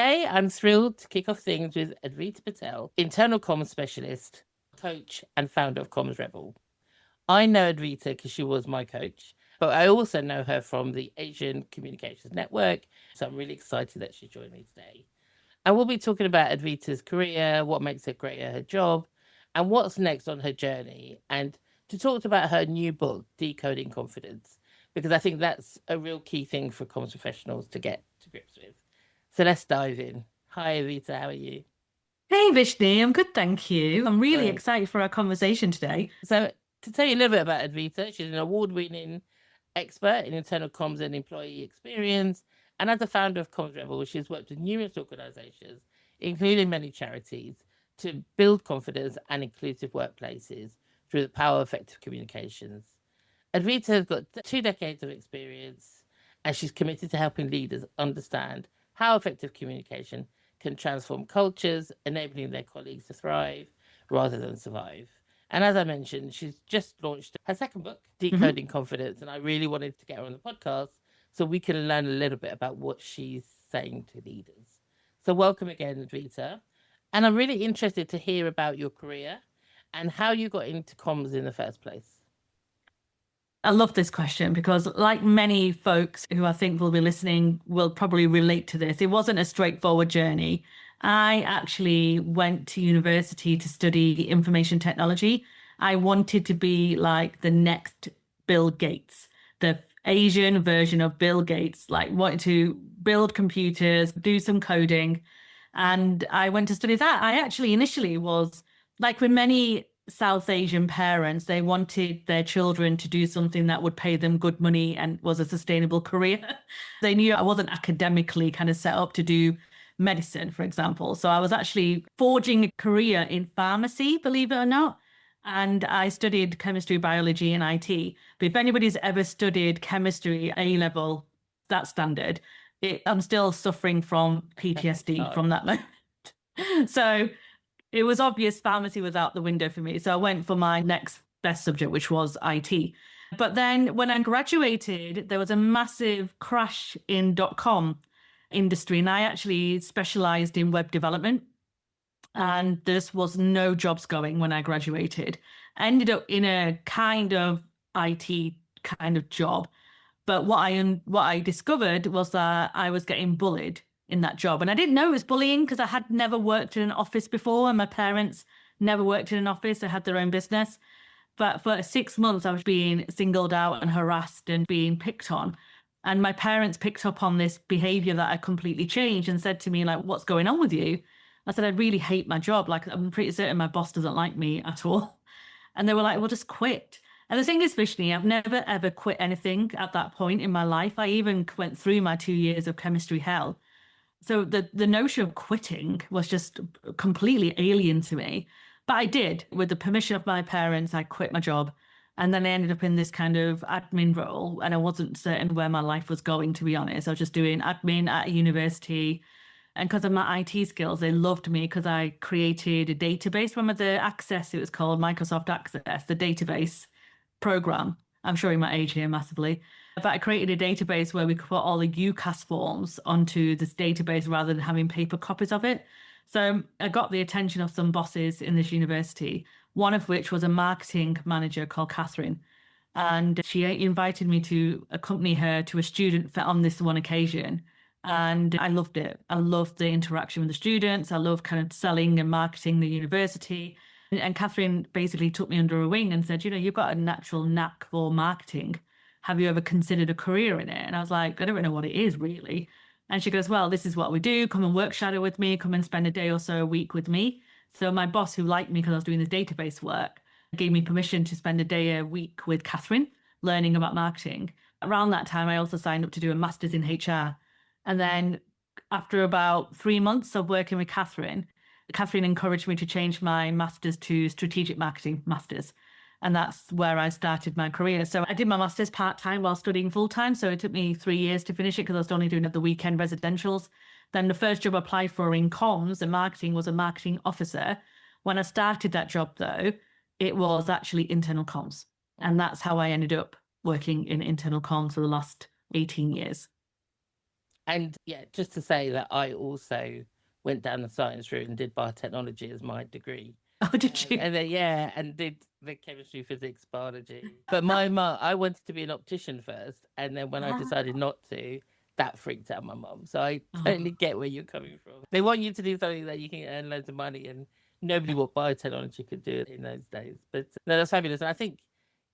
Today, I'm thrilled to kick off things with Advita Patel, internal comms specialist, coach, and founder of CommsRebel. I know Advita because she was my coach, but I also know her from the Asian Communications Network, so I'm really excited that she joined me today. And we'll be talking about Advita's career, what makes her great at her job, and what's next on her journey, and to talk about her new book, Decoding Confidence, because I think that's a real key thing for comms professionals to get to grips with. So let's dive in. Hi, Advita, how are you? Hey Vishnee, I'm good, thank you. I'm really Great. excited for our conversation today. So, to tell you a little bit about Advita, she's an award winning expert in internal comms and employee experience. And as a founder of CommsRebel, she's worked with numerous organizations, including many charities, to build confidence and inclusive workplaces through the power of effective communications. Advita has got 2 decades of experience, and she's committed to helping leaders understand how effective communication can transform cultures, enabling their colleagues to thrive rather than survive. And as I mentioned, she's just launched her second book, Decoding Confidence, and I really wanted to get her on the podcast so we can learn a little bit about what she's saying to leaders. So welcome again, Advita. And I'm really interested to hear about your career and how you got into comms in the first place. I love this question because, like many folks who I think will be listening, will probably relate to this. It wasn't a straightforward journey. I actually went to university to study information technology. I wanted to be like the next Bill Gates, the Asian version of Bill Gates, like wanted to build computers, do some coding. And I went to study that. I actually initially was like with many South Asian parents, they wanted their children to do something that would pay them good money and was a sustainable career. They knew I wasn't academically kind of set up to do medicine, for example. So I was actually forging a career in pharmacy, believe it or not. And I studied chemistry, biology, and IT. But if anybody's ever studied chemistry A level, that standard, I'm still suffering from PTSD from that moment. So it was obvious pharmacy was out the window for me. So I went for my next best subject, which was IT. But then when I graduated, there was a massive crash in .com industry. And I actually specialized in web development. And there was no jobs going when I graduated. I ended up in a kind of IT kind of job. But what I discovered was that I was getting bullied in that job. And I didn't know it was bullying because I had never worked in an office before, and my parents never worked in an office. They had their own business. But for 6 months, I was being singled out and harassed and being picked on. And my parents picked up on this behavior that I completely changed and said to me, like, what's going on with you? I said, I really hate my job. Like, I'm pretty certain my boss doesn't like me at all. And they were like, well, just quit. And the thing is, Vishnee, I've never ever quit anything at that point in my life. I even went through my 2 years of chemistry hell. So the notion of quitting was just completely alien to me. But I did, with the permission of my parents, I quit my job. And then I ended up in this kind of admin role. And I wasn't certain where my life was going, to be honest. I was just doing admin at a university. And because of my IT skills, they loved me because I created a database. Remember the Access, it was called Microsoft Access, the database program. I'm showing my age here massively. But I created a database where we could put all the UCAS forms onto this database rather than having paper copies of it. So I got the attention of some bosses in this university, one of which was a marketing manager called Catherine. And she invited me to accompany her to a student on this one occasion. And I loved it. I loved the interaction with the students. I loved kind of selling and marketing the university. And Catherine basically took me under her wing and said, you've got a natural knack for marketing. Have you ever considered a career in it? And I was like, I don't know what it is really. And she goes, well, this is what we do. Come and work shadow with me. Come and spend a day or so a week with me. So my boss, who liked me because I was doing the database work, gave me permission to spend a day a week with Catherine, learning about marketing. Around that time, I also signed up to do a master's in HR. And then after about 3 months of working with Catherine encouraged me to change my master's to strategic marketing master's. And that's where I started my career. So I did my master's part-time while studying full-time. So it took me 3 years to finish it because I was only doing the weekend residentials. Then the first job I applied for in comms and marketing was a marketing officer. When I started that job, though, it was actually internal comms. And that's how I ended up working in internal comms for the last 18 years. And yeah, just to say that I also went down the science route and did biotechnology as my degree. Oh, did you? And then, yeah, and did the chemistry, physics, biology. But my mum, I wanted to be an optician first. And then when I decided not to, that freaked out my mum. So I totally get where you're coming from. They want you to do something that you can earn loads of money, and nobody what biotechnology could do in those days. But no, that's fabulous. And I think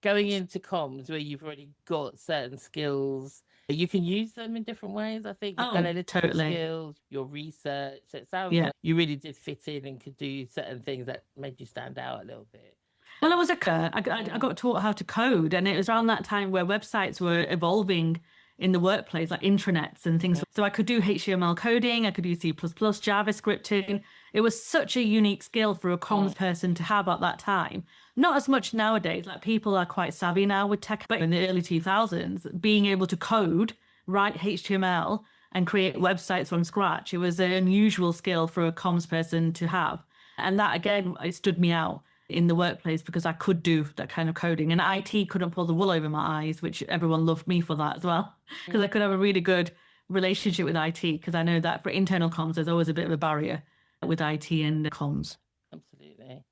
going into comms where you've already got certain skills, you can use them in different ways. I think your analytical totally. skills, your research. So it sounds Yeah. like you really did fit in and could do certain things that made you stand out a little bit. Well, I was I got taught how to code, and it was around that time where websites were evolving in the workplace, like intranets and things. So I could do HTML coding, I could do C++, JavaScripting. It was such a unique skill for a comms person to have at that time. Not as much nowadays, like people are quite savvy now with tech, but in the early 2000s, being able to code, write HTML, and create websites from scratch, it was an unusual skill for a comms person to have. And that, again, it stood me out in the workplace because I could do that kind of coding, and IT couldn't pull the wool over my eyes, which everyone loved me for that as well, because I could have a really good relationship with IT, because I know that for internal comms there's always a bit of a barrier with IT and comms. Absolutely.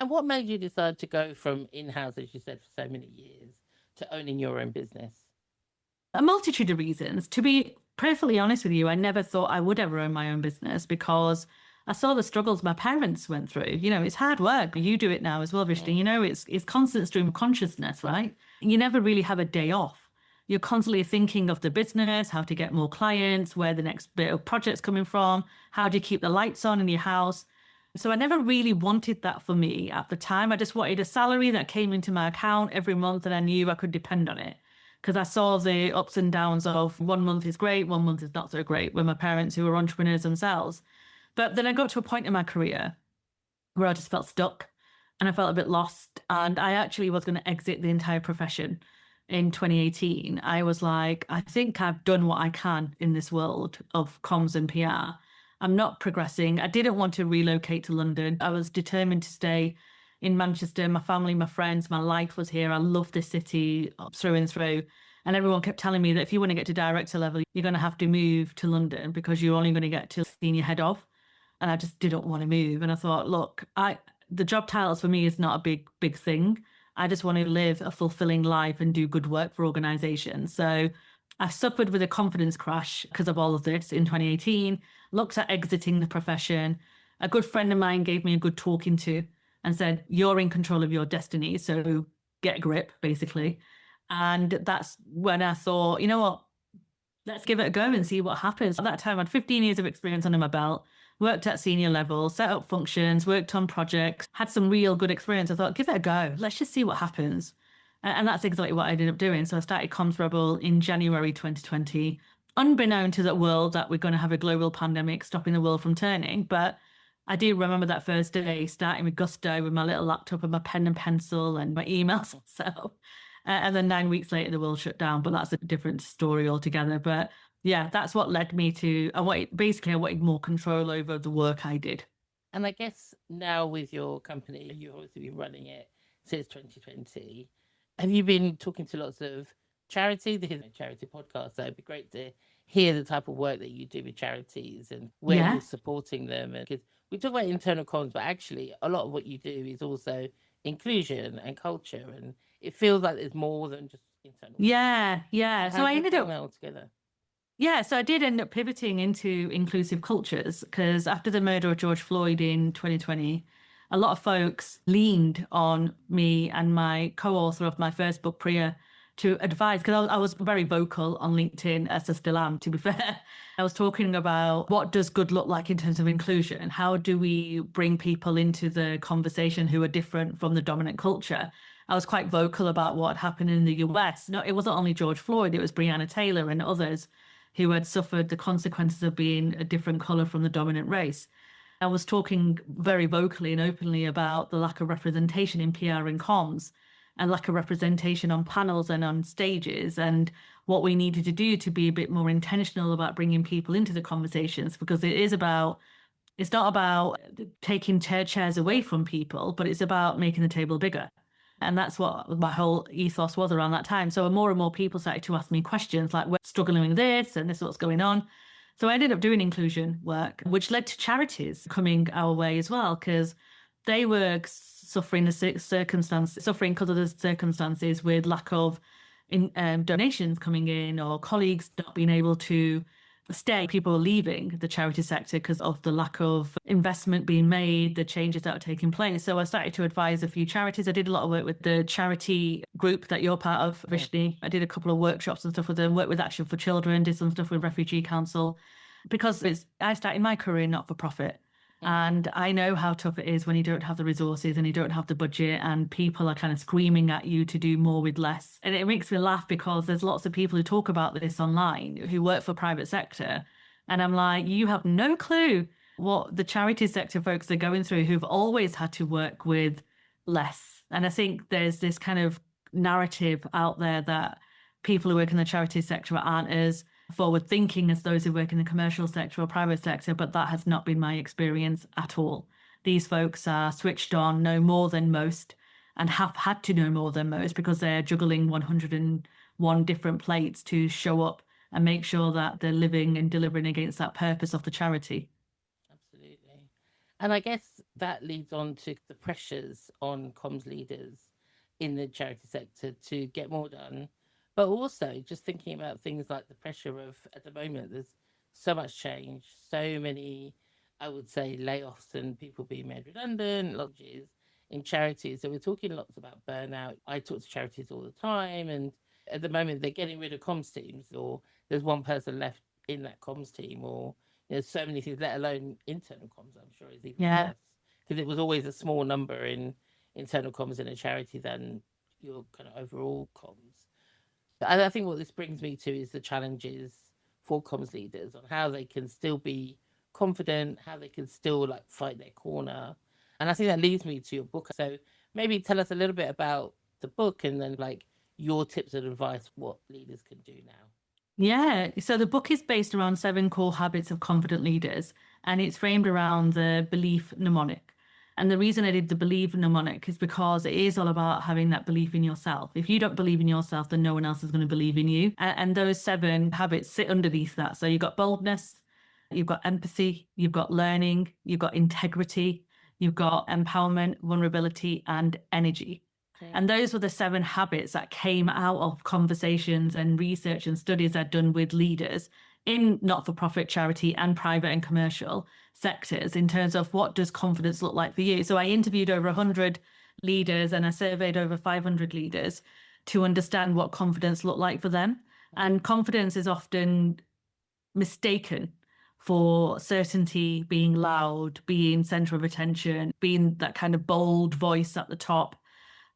And what made you decide to go from in-house, as you said, for so many years, to owning your own business? A multitude of reasons. To be perfectly honest with you, I never thought I would ever own my own business because I saw the struggles my parents went through. You know, it's hard work. You do it now as well, Vishnee. You know, it's constant stream of consciousness, right? You never really have a day off. You're constantly thinking of the business, how to get more clients, where the next bit of project's coming from, how do you keep the lights on in your house. So I never really wanted that for me at the time. I just wanted a salary that came into my account every month and I knew I could depend on it. Because I saw the ups and downs of 1 month is great, 1 month is not so great with my parents who were entrepreneurs themselves. But then I got to a point in my career where I just felt stuck and I felt a bit lost. And I actually was going to exit the entire profession in 2018. I was like, I think I've done what I can in this world of comms and PR. I'm not progressing. I didn't want to relocate to London. I was determined to stay in Manchester. My family, my friends, my life was here. I love this city through and through. And everyone kept telling me that if you want to get to director level, you're going to have to move to London because you're only going to get to senior head of. And I just didn't want to move. And I thought, look, the job titles for me is not a big thing. I just want to live a fulfilling life and do good work for organizations. So I suffered with a confidence crash because of all of this in 2018, looked at exiting the profession. A good friend of mine gave me a good talking to and said, you're in control of your destiny. So get a grip, basically. And that's when I thought, you know what, let's give it a go and see what happens. At that time, I had 15 years of experience under my belt, worked at senior level, set up functions, worked on projects, had some real good experience. I thought, give it a go. Let's just see what happens. And that's exactly what I ended up doing. So I started CommsRebel in January 2020, unbeknown to the world that we're going to have a global pandemic stopping the world from turning. But I do remember that first day starting with gusto with my little laptop and my pen and pencil and my emails myself. And then 9 weeks later, the world shut down. But that's a different story altogether. But yeah, that's what led me to, I wanted more control over the work I did. And I guess now with your company, you've obviously been running it since 2020. Have you been talking to lots of charity? This is a charity podcast, so it'd be great to hear the type of work that you do with charities and where you're supporting them. And because we talk about internal comms, but actually a lot of what you do is also inclusion and culture, and it feels like there's more than just internal. Yeah. So I ended up all together. Yeah, so I did end up pivoting into inclusive cultures because after the murder of George Floyd in 2020, a lot of folks leaned on me and my co-author of my first book, Priya, to advise, because I was very vocal on LinkedIn, as I still am, to be fair. I was talking about what does good look like in terms of inclusion? How do we bring people into the conversation who are different from the dominant culture? I was quite vocal about what happened in the US. No, it wasn't only George Floyd, it was Breonna Taylor and others who had suffered the consequences of being a different colour from the dominant race. I was talking very vocally and openly about the lack of representation in PR and comms and lack of representation on panels and on stages, and what we needed to do to be a bit more intentional about bringing people into the conversations, because it's not about taking chairs away from people, but it's about making the table bigger. And that's what my whole ethos was around that time. So more and more people started to ask me questions like, we're struggling with this and this is what's going on. So I ended up doing inclusion work, which led to charities coming our way as well, because they were suffering suffering because of the circumstances with lack of donations coming in or colleagues not being able to stay. People are leaving the charity sector because of the lack of investment being made, the changes that are taking place. So I started to advise a few charities. I did a lot of work with the charity group that you're part of, Vishnee. I did a couple of workshops and stuff with them, worked with Action for Children, did some stuff with Refugee Council, because I started my career not for profit. And I know how tough it is when you don't have the resources and you don't have the budget and people are kind of screaming at you to do more with less. And it makes me laugh because there's lots of people who talk about this online who work for private sector. And I'm like, you have no clue what the charity sector folks are going through who've always had to work with less. And I think there's this kind of narrative out there that people who work in the charity sector aren't as forward thinking as those who work in the commercial sector or private sector, but that has not been my experience at all. These folks are switched on, know more than most, and have had to know more than most because they're juggling 101 different plates to show up and make sure that they're living and delivering against that purpose of the charity. Absolutely. And I guess that leads on to the pressures on comms leaders in the charity sector to get more done. But also just thinking about things like the pressure of, at the moment, there's so much change, so many, I would say, layoffs and people being made redundant, lodges in charities. So we're talking lots about burnout. I talk to charities all the time, and at the moment they're getting rid of comms teams, or there's one person left in that comms team, or there's so many things, let alone internal comms, I'm sure is even worse. Because it was always a small number in internal comms in a charity than your kind of overall comms. And I think what this brings me to is the challenges for comms leaders on how they can still be confident, how they can still like fight their corner. And I think that leads me to your book. So maybe tell us a little bit about the book and then like your tips and advice, what leaders can do now. Yeah, so the book is based around 7 core habits of confident leaders, and it's framed around the belief mnemonic. And the reason I did the belief mnemonic is because it is all about having that belief in yourself. If you don't believe in yourself, then no one else is going to believe in you. And those 7 habits sit underneath that. So you've got boldness, you've got empathy, you've got learning, you've got integrity, you've got empowerment, vulnerability, and energy. And those were the 7 habits that came out of conversations and research and studies I'd done with leaders in not-for-profit charity and private and commercial sectors in terms of what does confidence look like for you. So I interviewed over 100 leaders and I surveyed over 500 leaders to understand what confidence looked like for them. And confidence is often mistaken for certainty, being loud, being center of attention, being that kind of bold voice at the top.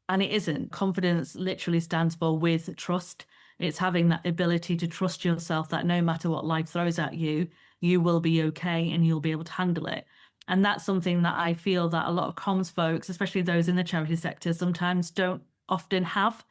And it isn't. Confidence literally stands for with trust. It's having that ability to trust yourself that no matter what life throws at you, you will be okay and you'll be able to handle it. And that's something that I feel that a lot of comms folks, especially those in the charity sector, sometimes don't often have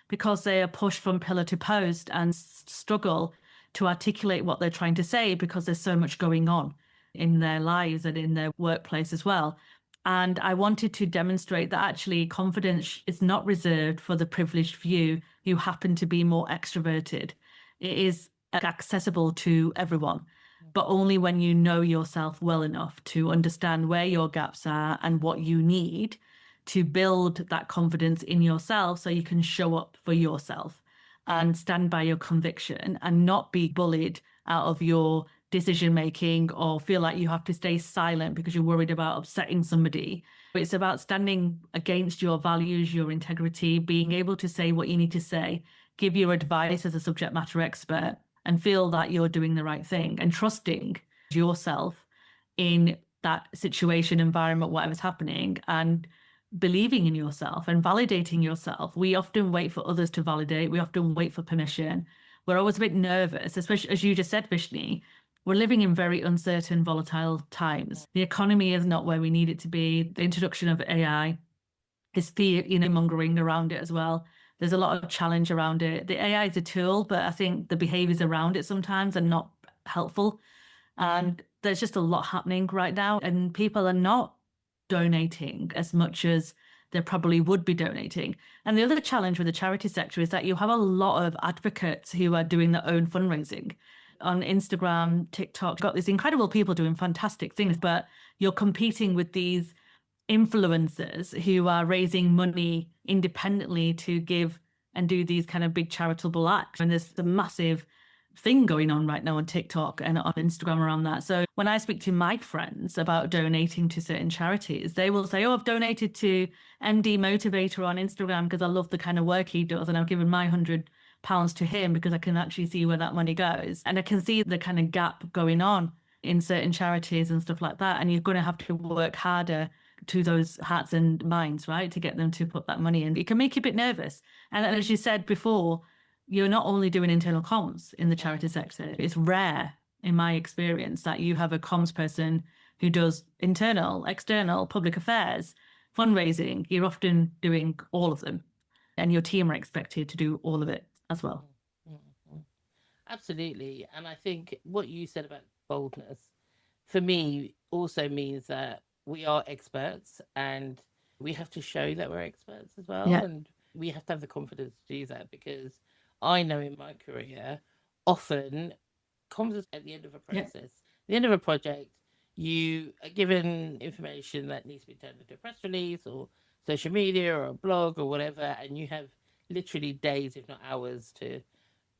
because they are pushed from pillar to post and struggle to articulate what they're trying to say because there's so much going on in their lives and in their workplace as well. And I wanted to demonstrate that actually confidence is not reserved for the privileged few who happen to be more extroverted. It is accessible to everyone, but only when you know yourself well enough to understand where your gaps are and what you need to build that confidence in yourself so you can show up for yourself and stand by your conviction and not be bullied out of your decision making or feel like you have to stay silent because you're worried about upsetting somebody. It's about standing against your values, your integrity, being able to say what you need to say, give your advice as a subject matter expert, and feel that you're doing the right thing and trusting yourself in that situation, environment, whatever's happening, and believing in yourself and validating yourself. We often wait for others to validate. We often wait for permission. We're always a bit nervous, especially as you just said, Vishnee. We're living in very uncertain, volatile times. The economy is not where we need it to be. The introduction of AI is fear, mongering around it as well. There's a lot of challenge around it. The AI is a tool, but I think the behaviors around it sometimes are not helpful. And there's just a lot happening right now, and people are not donating as much as they probably would be donating. And the other challenge with the charity sector is that you have a lot of advocates who are doing their own fundraising. On Instagram, TikTok, got these incredible people doing fantastic things, but you're competing with these influencers who are raising money independently to give and do these kind of big charitable acts. And there's a massive thing going on right now on TikTok and on Instagram around that. So when I speak to my friends about donating to certain charities, they will say, oh, I've donated to MD Motivator on Instagram because I love the kind of work he does, and I've given my £100 to him because I can actually see where that money goes. And I can see the kind of gap going on in certain charities and stuff like that. And you're going to have to work harder to those hearts and minds, right, to get them to put that money in. It can make you a bit nervous. And as you said before, you're not only doing internal comms in the charity sector. It's rare, in my experience, that you have a comms person who does internal, external, public affairs, fundraising. You're often doing all of them, and your team are expected to do all of it as well. Absolutely. And I think what you said about boldness, for me, also means that we are experts and we have to show that we're experts as well. Yeah. And we have to have the confidence to do that, because I know in my career, often comms is at the end of a process, the end of a project, you are given information that needs to be turned into a press release or social media or a blog or whatever, and you have literally days, if not hours, to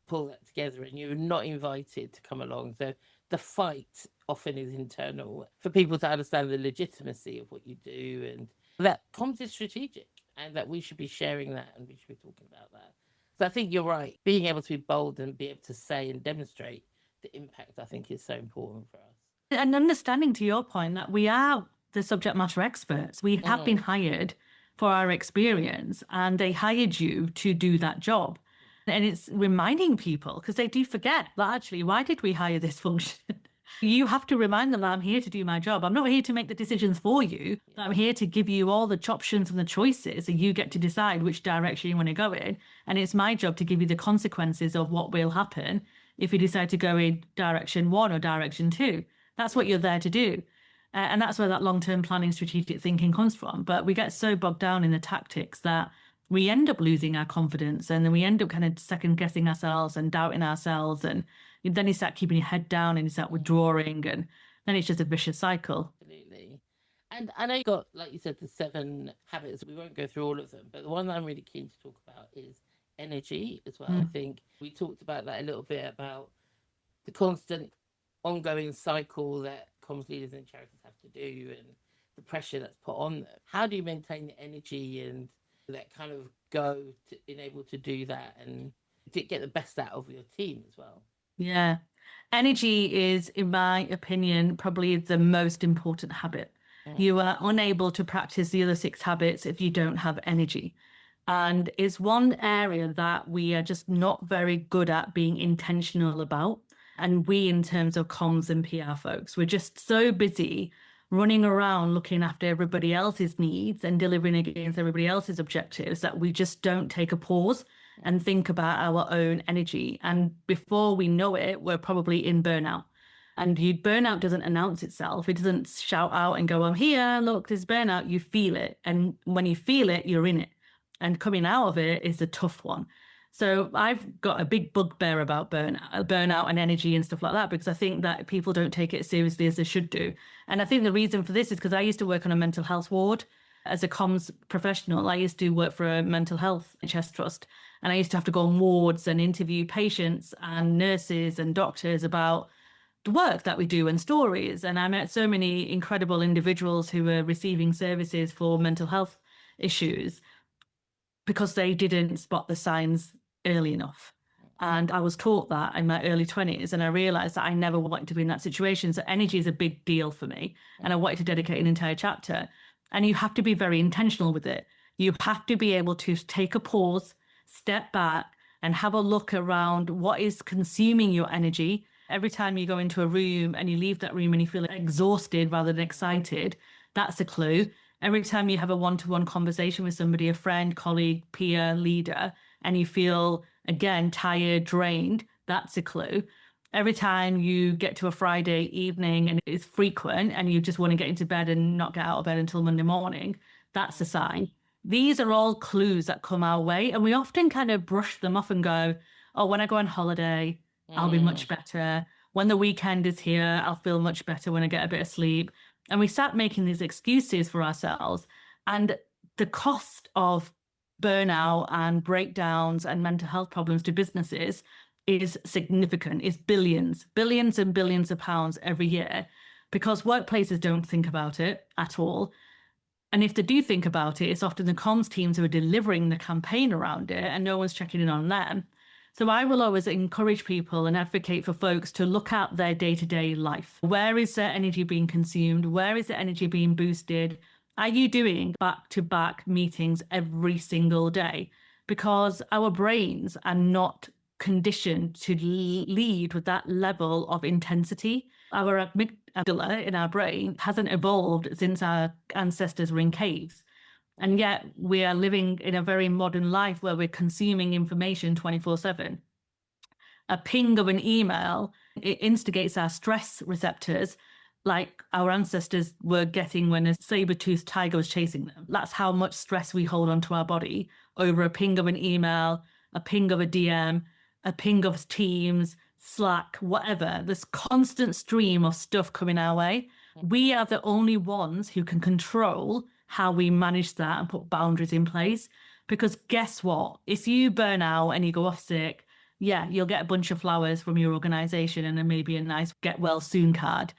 pull that together, and you're not invited to come along. So the fight often is internal for people to understand the legitimacy of what you do, and that comms is strategic and that we should be sharing that and we should be talking about that. So I think you're right. Being able to be bold and be able to say and demonstrate the impact, I think, is so important for us. And understanding, to your point, that we are the subject matter experts. We have been hired for our experience, and they hired you to do that job. And it's reminding people, because they do forget that actually, why did we hire this function? You have to remind them that I'm here to do my job. I'm not here to make the decisions for you. I'm here to give you all the options and the choices, and you get to decide which direction you want to go in. And it's my job to give you the consequences of what will happen if you decide to go in direction 1 or direction 2. That's what you're there to do. And that's where that long-term planning, strategic thinking comes from. But we get so bogged down in the tactics that we end up losing our confidence, and then we end up kind of second guessing ourselves and doubting ourselves. And then you start keeping your head down and you start withdrawing, and then it's just a vicious cycle. Absolutely. And I know you got, like you said, the 7 habits. We won't go through all of them, but the one that I'm really keen to talk about is energy as well. I think we talked about that a little bit, about the constant ongoing cycle that comms leaders and charities have to do, and the pressure that's put on them. How do you maintain the energy and that kind of go to being able to do that and to get the best out of your team as well? Yeah. Energy is, in my opinion, probably the most important habit. You are unable to practice the other 6 habits if you don't have energy. And it's one area that we are just not very good at being intentional about. And we, in terms of comms and PR folks, we're just so busy running around looking after everybody else's needs and delivering against everybody else's objectives that we just don't take a pause and think about our own energy. And before we know it, we're probably in burnout. And burnout doesn't announce itself. It doesn't shout out and go, I'm here, look, there's burnout. You feel it. And when you feel it, you're in it. And coming out of it is a tough one. So I've got a big bugbear about burnout and energy and stuff like that, because I think that people don't take it as seriously as they should do. And I think the reason for this is because I used to work on a mental health ward as a comms professional. I used to work for a mental health NHS trust, and I used to have to go on wards and interview patients and nurses and doctors about the work that we do and stories. And I met so many incredible individuals who were receiving services for mental health issues because they didn't spot the signs early enough. And I was taught that in my early 20s, and I realized that I never wanted to be in that situation. So energy is a big deal for me, and I wanted to dedicate an entire chapter. And you have to be very intentional with it. You have to be able to take a pause, step back, and have a look around what is consuming your energy. Every time you go into a room and you leave that room and you feel exhausted rather than excited, that's a clue. Every time you have a one-to-one conversation with somebody, a friend, colleague, peer, leader, and you feel, again, tired, drained, that's a clue. Every time you get to a Friday evening and it's frequent and you just want to get into bed and not get out of bed until Monday morning, that's a sign. These are all clues that come our way, and we often kind of brush them off and go, oh, when I go on holiday, I'll be much better. When the weekend is here, I'll feel much better when I get a bit of sleep. And we start making these excuses for ourselves. And the cost of burnout and breakdowns and mental health problems to businesses is significant. It's billions and billions of pounds every year, because workplaces don't think about it at all. And if they do think about it, it's often the comms teams who are delivering the campaign around it, and no one's checking in on them. So I will always encourage people and advocate for folks to look at their day-to-day life. Where is their energy being consumed? Where is the energy being boosted? Are you doing back-to-back meetings every single day? Because our brains are not conditioned to lead with that level of intensity. Our amygdala in our brain hasn't evolved since our ancestors were in caves. And yet we are living in a very modern life where we're consuming information 24/7. A ping of an email, it instigates our stress receptors like our ancestors were getting when a saber-toothed tiger was chasing them. That's how much stress we hold onto our body over a ping of an email, a ping of a DM, a ping of Teams, Slack, whatever. This constant stream of stuff coming our way. We are the only ones who can control how we manage that and put boundaries in place. Because guess what? If you burn out and you go off sick, yeah, you'll get a bunch of flowers from your organization and then maybe a nice get well soon card.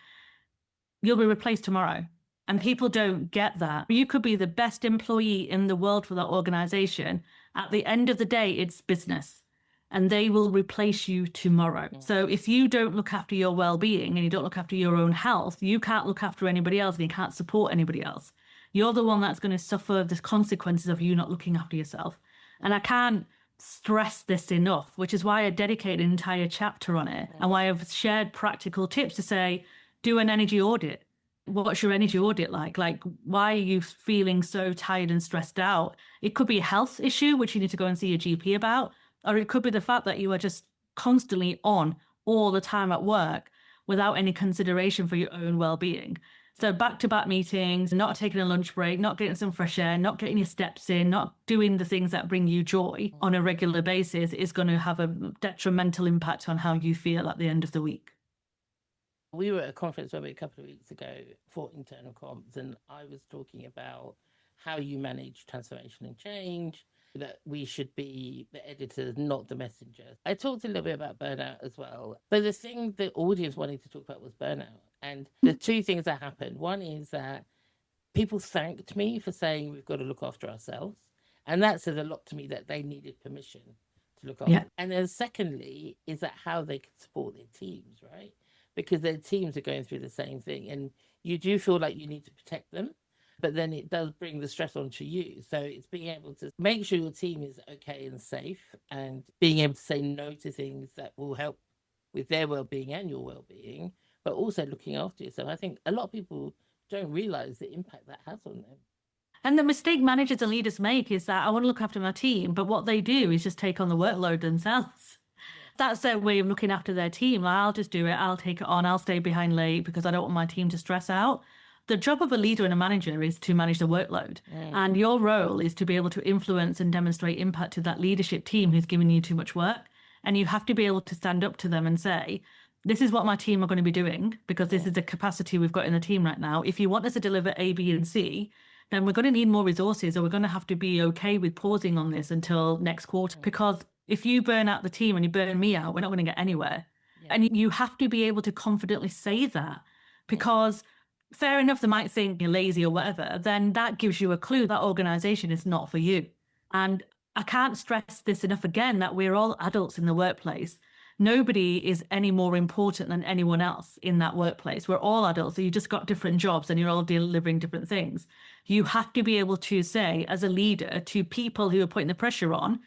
You'll be replaced tomorrow. And people don't get that. You could be the best employee in the world for that organization. At the end of the day, it's business. And they will replace you tomorrow. So if you don't look after your well-being and you don't look after your own health, you can't look after anybody else and you can't support anybody else. You're the one that's going to suffer the consequences of you not looking after yourself. And I can't stress this enough, which is why I dedicate an entire chapter on it and why I've shared practical tips to say, do an energy audit. What's your energy audit like? Like, why are you feeling so tired and stressed out? It could be a health issue, which you need to go and see your GP about. Or it could be the fact that you are just constantly on all the time at work without any consideration for your own well-being. So back-to-back meetings, not taking a lunch break, not getting some fresh air, not getting your steps in, not doing the things that bring you joy on a regular basis is going to have a detrimental impact on how you feel at the end of the week. We were at a conference a couple of weeks ago for internal comms, and I was talking about how you manage transformation and change, that we should be the editors, not the messengers. I talked a little bit about burnout as well, but the thing the audience wanted to talk about was burnout. And the two things that happened, one is that people thanked me for saying we've got to look after ourselves. And that says a lot to me that they needed permission to look after. Yeah. And then secondly, is that how they can support their teams, right? Because their teams are going through the same thing. And you do feel like you need to protect them, but then it does bring the stress onto you. So it's being able to make sure your team is okay and safe, and being able to say no to things that will help with their well-being and your well-being, but also looking after yourself. I think a lot of people don't realize the impact that has on them. And the mistake managers and leaders make is that I want to look after my team, but what they do is just take on the workload themselves. That's their way of looking after their team. Like, I'll just do it. I'll take it on. I'll stay behind late because I don't want my team to stress out. The job of a leader and a manager is to manage the workload. And your role is to be able to influence and demonstrate impact to that leadership team who's giving you too much work. And you have to be able to stand up to them and say, this is what my team are going to be doing because this is the capacity we've got in the team right now. If you want us to deliver A, B, and C, then we're going to need more resources, or we're going to have to be okay with pausing on this until next quarter. Because if you burn out the team and you burn me out, we're not going to get anywhere. And you have to be able to confidently say that, because fair enough, they might think you're lazy or whatever, then that gives you a clue that organization is not for you. And I can't stress this enough again, that we're all adults in the workplace. Nobody is any more important than anyone else in that workplace. We're all adults. So you just got different jobs and you're all delivering different things. You have to be able to say, as a leader, to people who are putting the pressure on,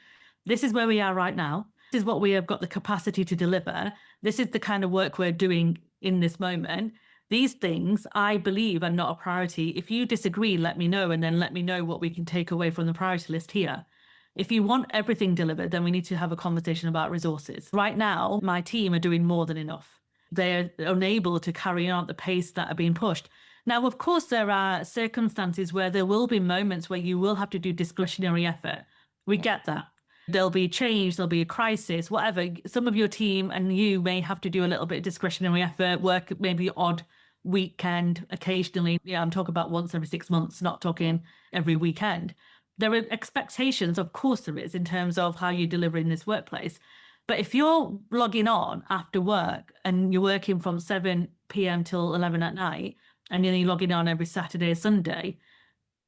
this is where we are right now. This is what we have got the capacity to deliver. This is the kind of work we're doing in this moment. These things, I believe, are not a priority. If you disagree, let me know, and then let me know what we can take away from the priority list here. If you want everything delivered, then we need to have a conversation about resources. Right now, my team are doing more than enough. They're unable to carry on at the pace that are being pushed. Now, of course, there are circumstances where there will be moments where you will have to do discretionary effort. We get that. There'll be change, there'll be a crisis, whatever. Some of your team and you may have to do a little bit of discretionary effort, work maybe odd weekend occasionally. Yeah, I'm talking about once every 6 months, not talking every weekend. There are expectations, of course there is, in terms of how you deliver in this workplace. But if you're logging on after work and you're working from 7 p.m. till 11 at night, and then you're logging on every Saturday or Sunday,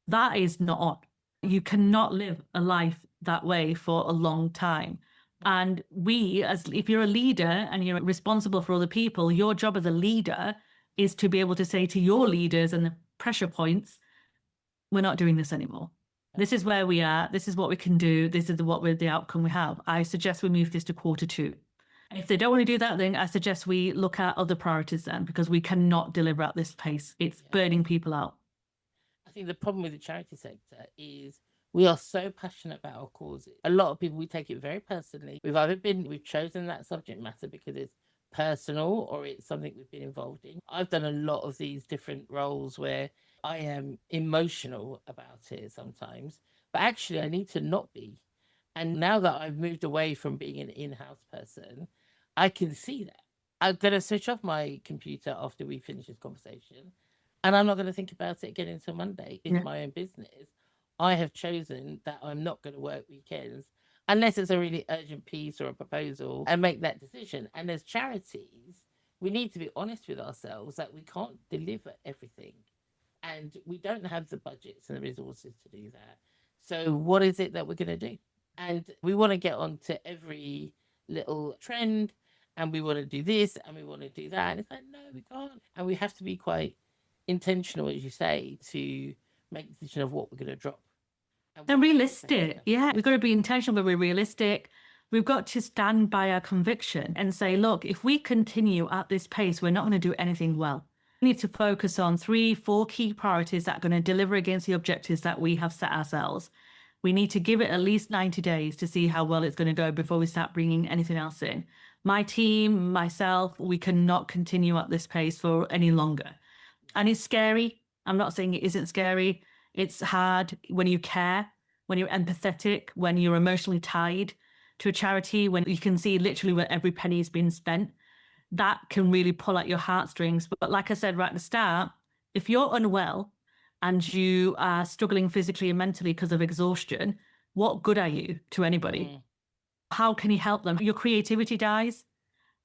that is not on. You cannot live a life that way for a long time. And if you're a leader and you're responsible for other people, your job as a leader is to be able to say to your leaders and the pressure points, we're not doing this anymore. This is where we are. This is what we can do. This is the outcome we have. I suggest we move this to Q2. If they don't want to do that, then I suggest we look at other priorities then, because we cannot deliver at this pace. It's burning people out. I think the problem with the charity sector is we are so passionate about our causes. A lot of people, we take it very personally. We've chosen that subject matter because it's personal or it's something we've been involved in. I've done a lot of these different roles where I am emotional about it sometimes, but actually I need to not be. And now that I've moved away from being an in-house person, I can see that. I'm going to switch off my computer after we finish this conversation, and I'm not going to think about it again until Monday. It's my own business. I have chosen that I'm not going to work weekends unless it's a really urgent piece or a proposal, and make that decision. And as charities, we need to be honest with ourselves that we can't deliver everything, and we don't have the budgets and the resources to do that. So what is it that we're going to do? And we want to get onto every little trend, and we want to do this and we want to do that. And it's like, no, we can't. And we have to be quite intentional, as you say, to make a decision of what we're going to drop. And realistic. Yeah, we've got to be intentional, but we're realistic. We've got to stand by our conviction and say, look, if we continue at this pace, we're not going to do anything well. We need to focus on 3-4 key priorities that are going to deliver against the objectives that we have set ourselves. We need to give it at least 90 days to see how well it's going to go before we start bringing anything else in. My team, myself, we cannot continue at this pace for any longer. And it's scary. I'm not saying it isn't scary. It's hard when you care, when you're empathetic, when you're emotionally tied to a charity, when you can see literally where every penny has been spent. That can really pull at your heartstrings. But like I said right at the start, if you're unwell and you are struggling physically and mentally because of exhaustion, what good are you to anybody? How can you help them? Your creativity dies.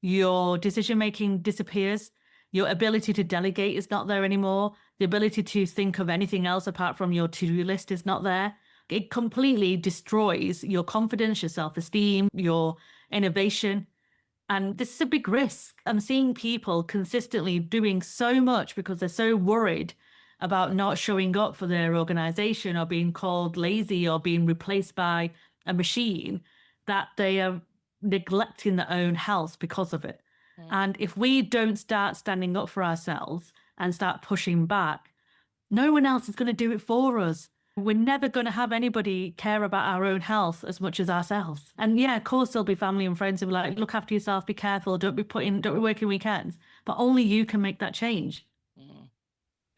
Your decision-making disappears. Your ability to delegate is not there anymore. The ability to think of anything else apart from your to-do list is not there. It completely destroys your confidence, your self-esteem, your innovation. And this is a big risk. I'm seeing people consistently doing so much because they're so worried about not showing up for their organization or being called lazy or being replaced by a machine, that they are neglecting their own health because of it. And if we don't start standing up for ourselves and start pushing back, no one else is going to do it for us. We're never going to have anybody care about our own health as much as ourselves. And yeah, of course, there'll be family and friends who will be like, look after yourself, be careful, don't be working weekends. But only you can make that change.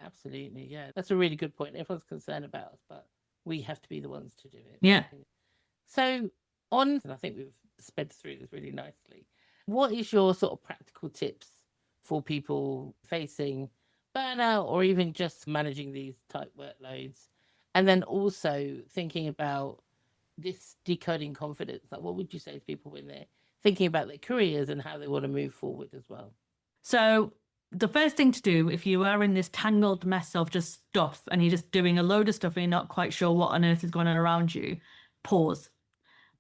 Absolutely, yeah. That's a really good point. Everyone's concerned about us, but we have to be the ones to do it. Yeah. So and I think we've sped through this really nicely. What is your sort of practical tips for people facing burnout or even just managing these tight workloads? And then also thinking about this decoding confidence. Like, what would you say to people when they're thinking about their careers and how they want to move forward as well? So the first thing to do, if you are in this tangled mess of just stuff and you're just doing a load of stuff and you're not quite sure what on earth is going on around you, pause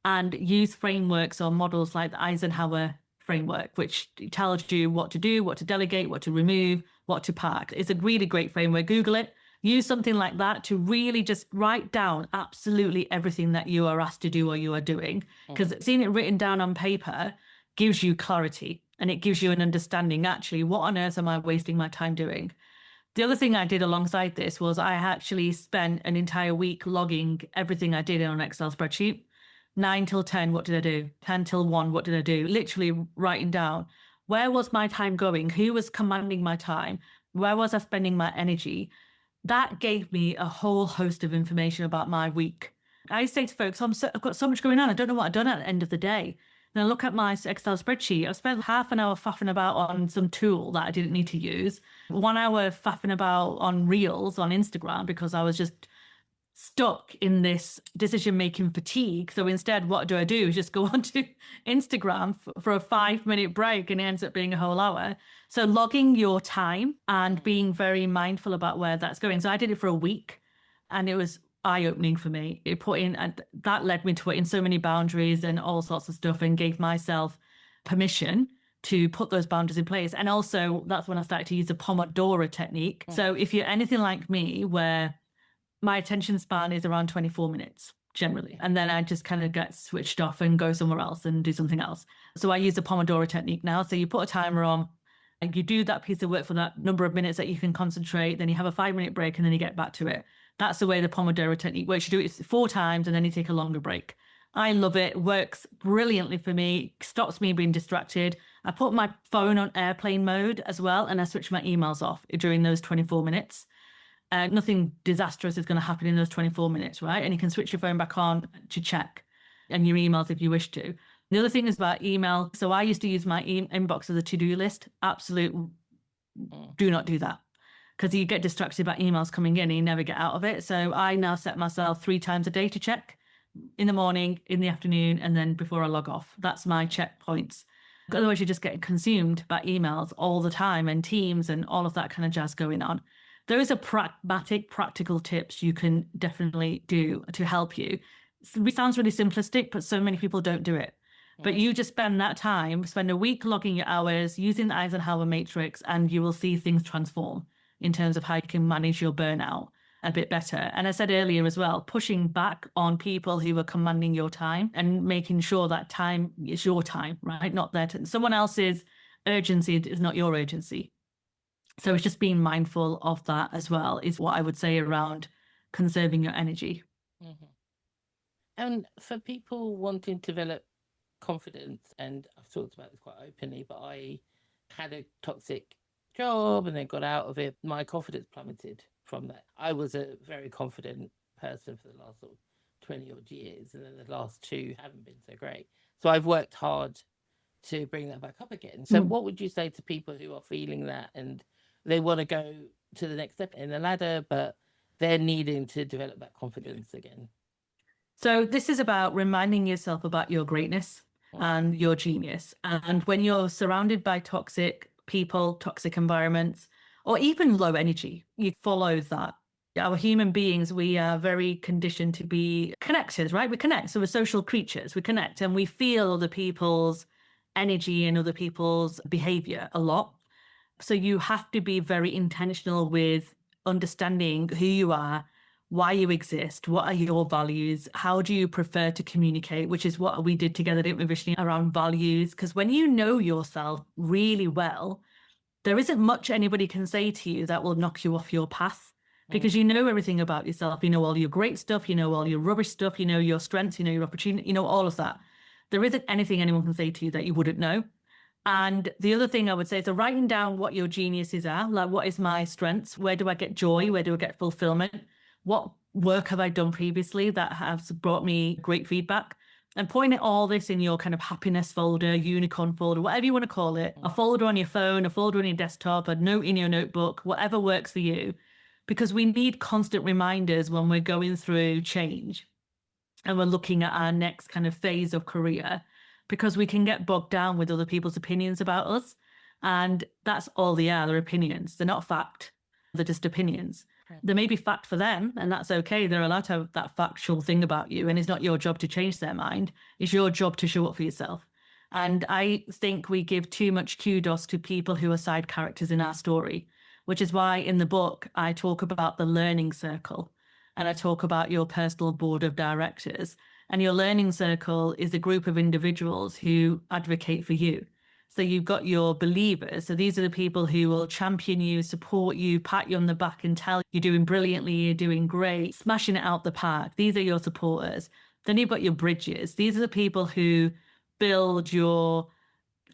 and use frameworks or models like the Eisenhower framework, which tells you what to do, what to delegate, what to remove, what to park. It's a really great framework. Google it. Use something like that to really just write down absolutely everything that you are asked to do or you are doing. Because seeing it written down on paper gives you clarity and it gives you an understanding, actually, what on earth am I wasting my time doing? The other thing I did alongside this was I actually spent an entire week logging everything I did in an Excel spreadsheet. 9 till 10, what did I do? 10 till 1, what did I do? Literally writing down, where was my time going? Who was commanding my time? Where was I spending my energy? That gave me a whole host of information about my week. I say to folks, I've got so much going on. I don't know what I've done at the end of the day. And I look at my Excel spreadsheet. I've spent half an hour faffing about on some tool that I didn't need to use, 1 hour faffing about on Reels on Instagram because I was just stuck in this decision-making fatigue. So instead, what do? Is just go onto Instagram for a 5-minute break, and it ends up being a whole hour. So logging your time and being very mindful about where that's going. So I did it for a week, and it was eye-opening for me. It put in, and that led me to put in so many boundaries and all sorts of stuff, and gave myself permission to put those boundaries in place. And also, that's when I started to use the Pomodoro technique. So if you're anything like me, where my attention span is around 24 minutes generally. And then I just kind of get switched off and go somewhere else and do something else. So I use the Pomodoro technique now. So you put a timer on and you do that piece of work for that number of minutes that you can concentrate. Then you have a 5-minute break and then you get back to it. That's the way the Pomodoro technique works. You do it 4 times and then you take a longer break. I love it. Works brilliantly for me. Stops me being distracted. I put my phone on airplane mode as well. And I switch my emails off during those 24 minutes. Nothing disastrous is going to happen in those 24 minutes, right? And you can switch your phone back on to check and your emails if you wish to. The other thing is about email. So I used to use my inbox as a to-do list. Absolute do not do that, because you get distracted by emails coming in and you never get out of it. So I now set myself 3 times a day to check, in the morning, in the afternoon, and then before I log off. That's my checkpoints. Otherwise, you're just getting consumed by emails all the time and Teams and all of that kind of jazz going on. Those are pragmatic, practical tips you can definitely do to help you. It sounds really simplistic, but so many people don't do it. But you just spend that time, spend a week logging your hours, using the Eisenhower matrix, and you will see things transform in terms of how you can manage your burnout a bit better. And I said earlier as well, pushing back on people who are commanding your time and making sure that time is your time, right? Not that someone else's urgency is not your urgency. So it's just being mindful of that as well is what I would say around conserving your energy. And for people wanting to develop confidence, and I've talked about this quite openly, but I had a toxic job and then got out of it. My confidence plummeted from that. I was a very confident person for the last sort of 20 odd years, and then the last 2 haven't been so great. So I've worked hard to bring that back up again. So what would you say to people who are feeling that and they want to go to the next step in the ladder, but they're needing to develop that confidence again? So this is about reminding yourself about your greatness and your genius. And when you're surrounded by toxic people, toxic environments, or even low energy, you follow that. Our human beings, we are very conditioned to be connectors, right? We connect. So we're social creatures. We connect and we feel other people's energy and other people's behavior a lot. So you have to be very intentional with understanding who you are, why you exist, what are your values, how do you prefer to communicate, which is what we did together, didn't we, Vishnee, around values? Because when you know yourself really well, there isn't much anybody can say to you that will knock you off your path, because you know everything about yourself. You know all your great stuff, you know all your rubbish stuff, you know your strengths, you know your opportunity, you know all of that. There isn't anything anyone can say to you that you wouldn't know. And the other thing I would say is writing down what your geniuses are, like what is my strengths, where do I get joy, where do I get fulfillment, what work have I done previously that has brought me great feedback, and putting all this in your kind of happiness folder, unicorn folder, whatever you want to call it, a folder on your phone, a folder on your desktop, a note in your notebook, whatever works for you, because we need constant reminders when we're going through change and we're looking at our next kind of phase of career, because we can get bogged down with other people's opinions about us. And that's all they are, they're opinions. They're not fact, they're just opinions. There may be fact for them, and that's okay. They're allowed to have that factual thing about you, and it's not your job to change their mind. It's your job to show up for yourself. And I think we give too much kudos to people who are side characters in our story, which is why in the book I talk about the learning circle, and I talk about your personal board of directors. And your learning circle is a group of individuals who advocate for you. So you've got your believers. So these are the people who will champion you, support you, pat you on the back and tell you're doing brilliantly, you're doing great, smashing it out the park. These are your supporters. Then you've got your bridges. These are the people who build your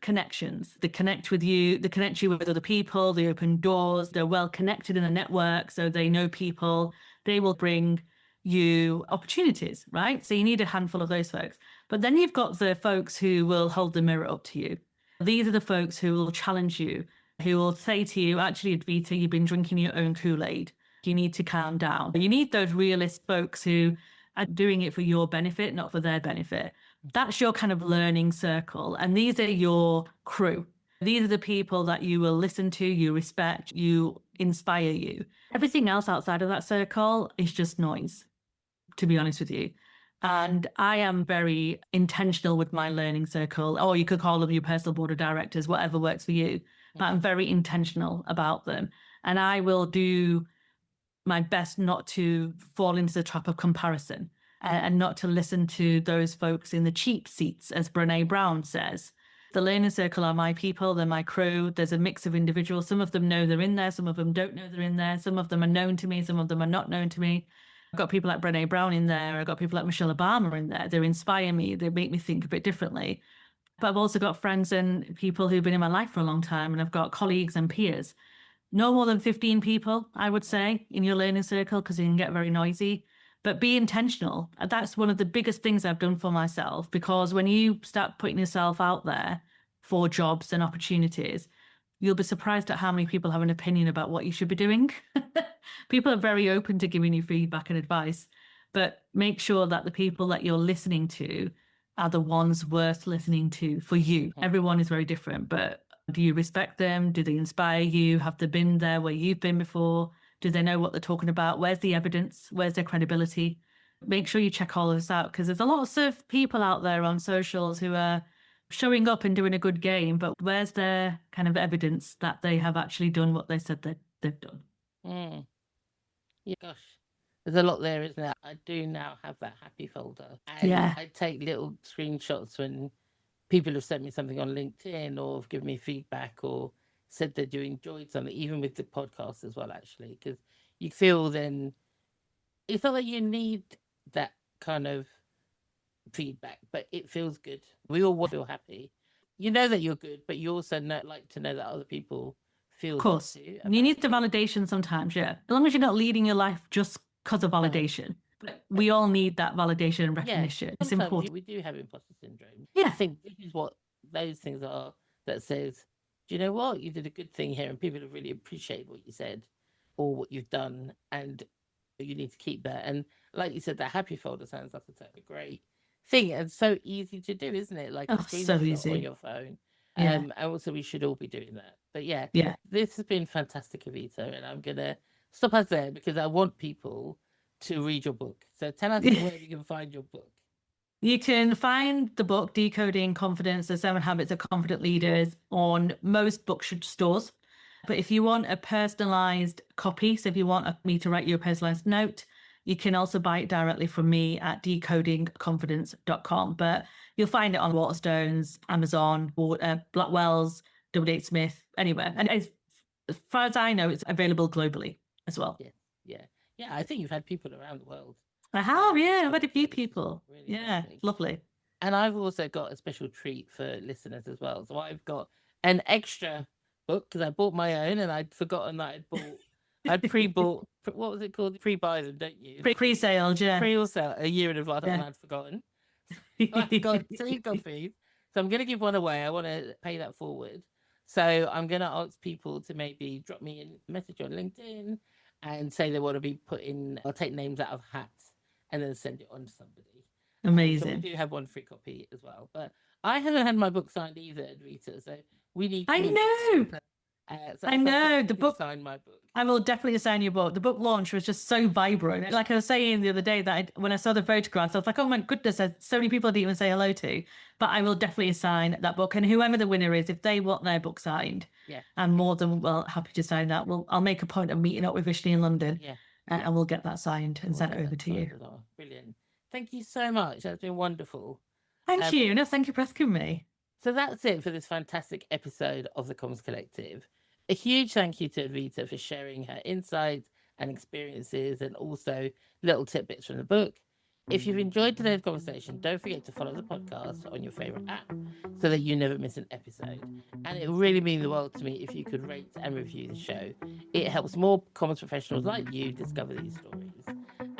connections. They connect with you, they connect you with other people, they open doors, they're well connected in a network, so they know people. They will bring you opportunities, right? So you need a handful of those folks. But then you've got the folks who will hold the mirror up to you. These are the folks who will challenge you, who will say to you, actually, Advita, you've been drinking your own Kool-Aid. You need to calm down. You need those realist folks who are doing it for your benefit, not for their benefit. That's your kind of learning circle. And these are your crew. These are the people that you will listen to, you respect, you inspire you. Everything else outside of that circle is just noise, to be honest with you. And I am very intentional with my learning circle, or you could call them your personal board of directors, whatever works for you. But I'm very intentional about them. And I will do my best not to fall into the trap of comparison and not to listen to those folks in the cheap seats, as Brené Brown says. The learning circle are my people, they're my crew. There's a mix of individuals. Some of them know they're in there, some of them don't know they're in there. Some of them are known to me, some of them are not known to me. I've got people like Brené Brown in there. I've got people like Michelle Obama in there. They inspire me. They make me think a bit differently. But I've also got friends and people who've been in my life for a long time, and I've got colleagues and peers. No more than 15 people, I would say, in your learning circle, because it can get very noisy. But be intentional. That's one of the biggest things I've done for myself, because when you start putting yourself out there for jobs and opportunities, you'll be surprised at how many people have an opinion about what you should be doing. People are very open to giving you feedback and advice, but make sure that the people that you're listening to are the ones worth listening to for you. Everyone is very different, but do you respect them? Do they inspire you? Have they been there where you've been before? Do they know what they're talking about? Where's the evidence? Where's their credibility? Make sure you check all of this out, because there's a lot of people out there on socials who are showing up and doing a good game, but where's their kind of evidence that they have actually done what they said that they've done? Yeah, gosh, there's a lot there, isn't there? I do now have that happy folder. And Yeah. I take little screenshots when people have sent me something on LinkedIn or have given me feedback or said that you enjoyed something, even with the podcast as well, actually, because you feel then it's not that you need that kind of feedback, but it feels good. We all want to feel happy. You know that you're good, but you also like to know that other people feel Of course. that too. You need the validation sometimes, yeah. As long as you're not leading your life just because of validation. But we all need that validation and recognition. Yeah, it's sometimes important. we do have imposter syndrome. Yeah. I think this is what those things are that says, do you know what? You did a good thing here and people have really appreciated what you said or what you've done, and you need to keep that. And like you said, that happy folder sounds like a great thing and so easy to do, isn't it? Like a so screenshot easy. on your phone. Yeah. And also we should all be doing that. But yeah, Yeah. this has been fantastic, Advita, and I'm gonna stop us there because I want people to read your book. So tell us where you can find your book. You can find the book, Decoding Confidence, The 7 Habits of Confident Leaders, on most bookstores. But if you want a personalized copy, so if you want me to write you a personalized note, you can also buy it directly from me at decodingconfidence.com. But you'll find it on Waterstones, Amazon, Blackwell's, W.H. Smith, anywhere. And as far as I know, it's available globally as well. Yeah. I think you've had people around the world. I have, yeah. I've had a few people. Really yeah, lovely. And I've also got a special treat for listeners as well. So I've got an extra book because I bought my own and I'd forgotten that I'd pre-bought, what was it called? Pre-buy them, don't you? Pre-sale, yeah. Pre-sale a year in advance, and I'd forgotten. So I've got 3 copies. So I'm going to give one away. I want to pay that forward. So I'm going to ask people to maybe drop me a message on LinkedIn and say they want to be put in, I'll take names out of hats and then send it on to somebody. Amazing. So we do have one free copy as well. But I haven't had my book signed either, Advita. So we need to. I know. I know. The book. Sign my book. I will definitely sign your book. The book launch was just so vibrant. Like I was saying the other day that when I saw the photographs, I was like, oh my goodness, there's so many people I didn't even say hello to. But I will definitely sign that book. And whoever the winner is, if they want their book signed, I'm more than well happy to sign that. I'll make a point of meeting up with Vishnee in London. And we'll get that signed and sent over to you. Brilliant. Thank you so much. That's been wonderful. Thank you. No, thank you for asking me. So that's it for this fantastic episode of the Comms Collective. A huge thank you to Advita for sharing her insights and experiences and also little tidbits from the book. If you've enjoyed today's conversation, don't forget to follow the podcast on your favourite app so that you never miss an episode. And it would really mean the world to me if you could rate and review the show. It helps more comms professionals like you discover these stories.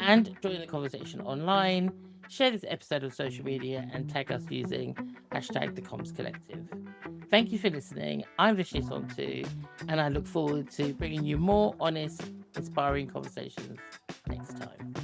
And join the conversation online, share this episode on social media, and tag us using hashtag the Comms Collective. Thank you for listening. I'm Vishnee Sauntoo, and I look forward to bringing you more honest, inspiring conversations next time.